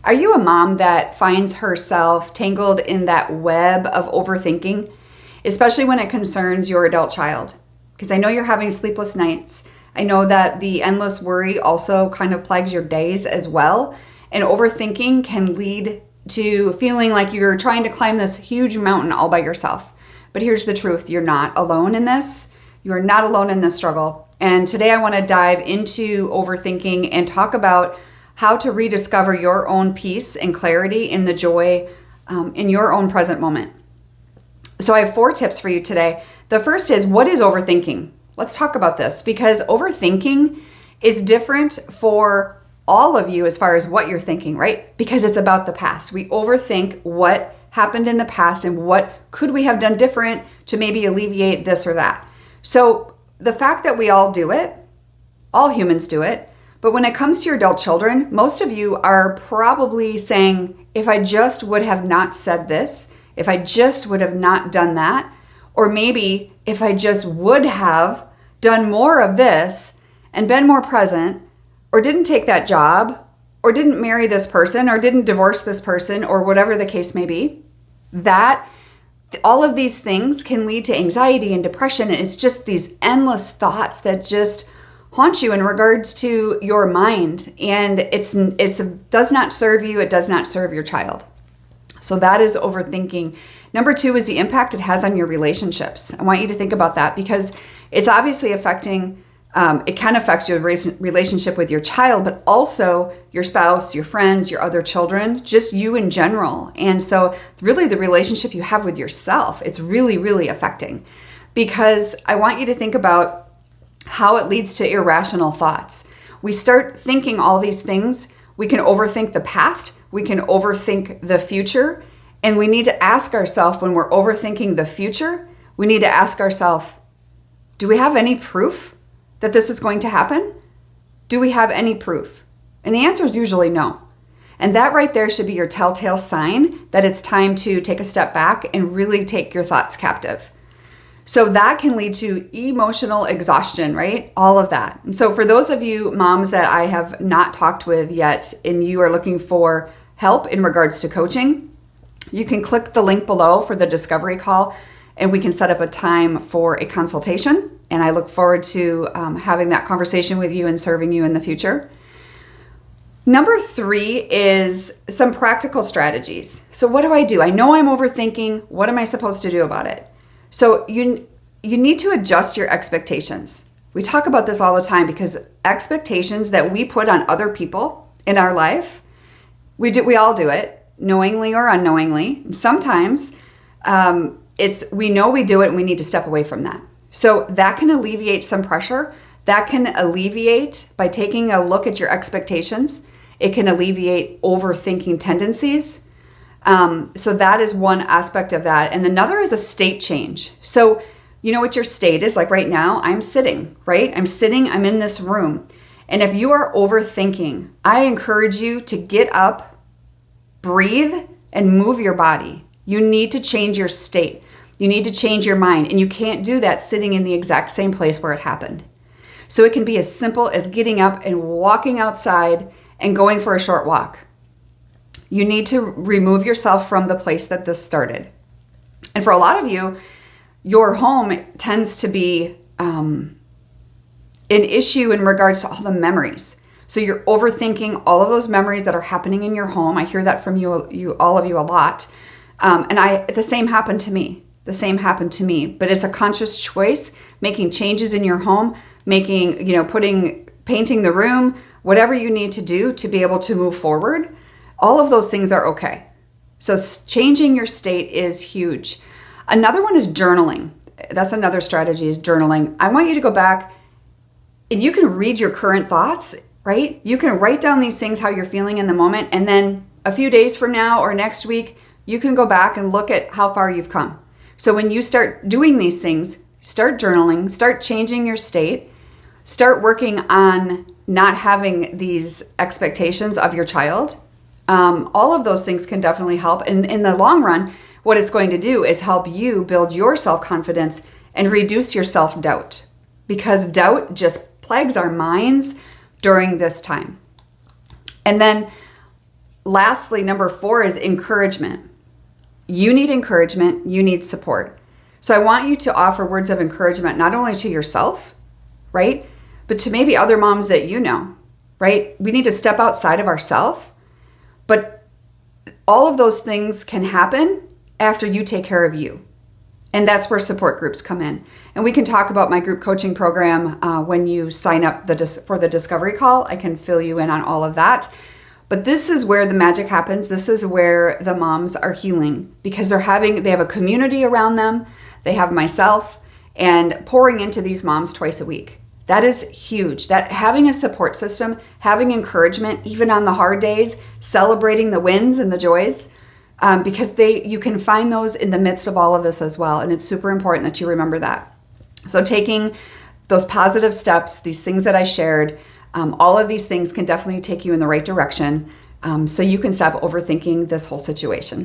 Are you a mom that finds herself tangled in that web of overthinking, especially when it concerns your adult child? Because I know you're having sleepless nights. I know that the endless worry also kind of plagues your days as well. And overthinking can lead to feeling like you're trying to climb this huge mountain all by yourself. But here's the truth. You're not alone in this. You are not alone in this struggle. And today I want to dive into overthinking and talk about how to rediscover your own peace and clarity in the joy in your own present moment. So I have 4 tips for you today. The first is, what is overthinking? Let's talk about this, because overthinking is different for all of you as far as what you're thinking, right? Because it's about the past. We overthink what happened in the past and what could we have done different to maybe alleviate this or that. So the fact that we all do it, all humans do it, but when it comes to your adult children, most of you are probably saying, if I just would have not said this, if I just would have not done that, or maybe if I just would have done more of this and been more present, or didn't take that job, or didn't marry this person, or didn't divorce this person, or whatever the case may be, that all of these things can lead to anxiety and depression. And it's just these endless thoughts that just haunt you in regards to your mind. And it does not serve you. It does not serve your child. So that is overthinking. Number 2 is the impact it has on your relationships. I want you to think about that, because it's obviously affecting, it can affect your relationship with your child, but also your spouse, your friends, your other children, just you in general. And so really the relationship you have with yourself, it's really, really affecting, because I want you to think about how it leads to irrational thoughts. We start thinking all these things. We can overthink the past. We can overthink the future. And we need to ask ourselves, when we're overthinking the future, we need to ask ourselves, do we have any proof that this is going to happen? Do we have any proof? And the answer is usually no. And that right there should be your telltale sign that it's time to take a step back and really take your thoughts captive. So that can lead to emotional exhaustion, right? All of that. And so for those of you moms that I have not talked with yet, and you are looking for help in regards to coaching, you can click the link below for the discovery call, and we can set up a time for a consultation. And I look forward to having that conversation with you and serving you in the future. Number 3 is some practical strategies. So what do? I know I'm overthinking. What am I supposed to do about it? So you need to adjust your expectations. We talk about this all the time, because expectations that we put on other people in our life, we all do it, knowingly or unknowingly. Sometimes we know we do it and we need to step away from that. So that can alleviate some pressure. That can alleviate by taking a look at your expectations. It can alleviate overthinking tendencies. So that is one aspect of that. And another is a state change. So you know what your state is? Like right now, I'm sitting, right? I'm in this room. And if you are overthinking, I encourage you to get up, breathe, and move your body. You need to change your state. You need to change your mind. And you can't do that sitting in the exact same place where it happened. So it can be as simple as getting up and walking outside and going for a short walk. You need to remove yourself from the place that this started. And for a lot of you, your home tends to be an issue in regards to all the memories. So you're overthinking all of those memories that are happening in your home. I hear that from all of you a lot. And the same happened to me. But it's a conscious choice, making changes in your home, painting the room, whatever you need to do to be able to move forward. All of those things are okay. So changing your state is huge. Another one is journaling. That's another strategy, is journaling. I want you to go back, and you can read your current thoughts, right? You can write down these things, how you're feeling in the moment. And then a few days from now or next week, you can go back and look at how far you've come. So when you start doing these things, start journaling, start changing your state, start working on not having these expectations of your child. All of those things can definitely help. And in the long run, what it's going to do is help you build your self-confidence and reduce your self-doubt, because doubt just plagues our minds during this time. And then lastly, number 4 is encouragement. You need encouragement. You need support. So I want you to offer words of encouragement, not only to yourself, right? But to maybe other moms that you know, right? We need to step outside of ourselves. But all of those things can happen after you take care of you. And that's where support groups come in. And we can talk about my group coaching program when you sign up for the discovery call. I can fill you in on all of that. But this is where the magic happens. This is where the moms are healing because they have a community around them. They have myself and pouring into these moms twice a week. That is huge. That having a support system, having encouragement, even on the hard days, celebrating the wins and the joys, because you can find those in the midst of all of this as well. And it's super important that you remember that. So taking those positive steps, these things that I shared, all of these things can definitely take you in the right direction so you can stop overthinking this whole situation.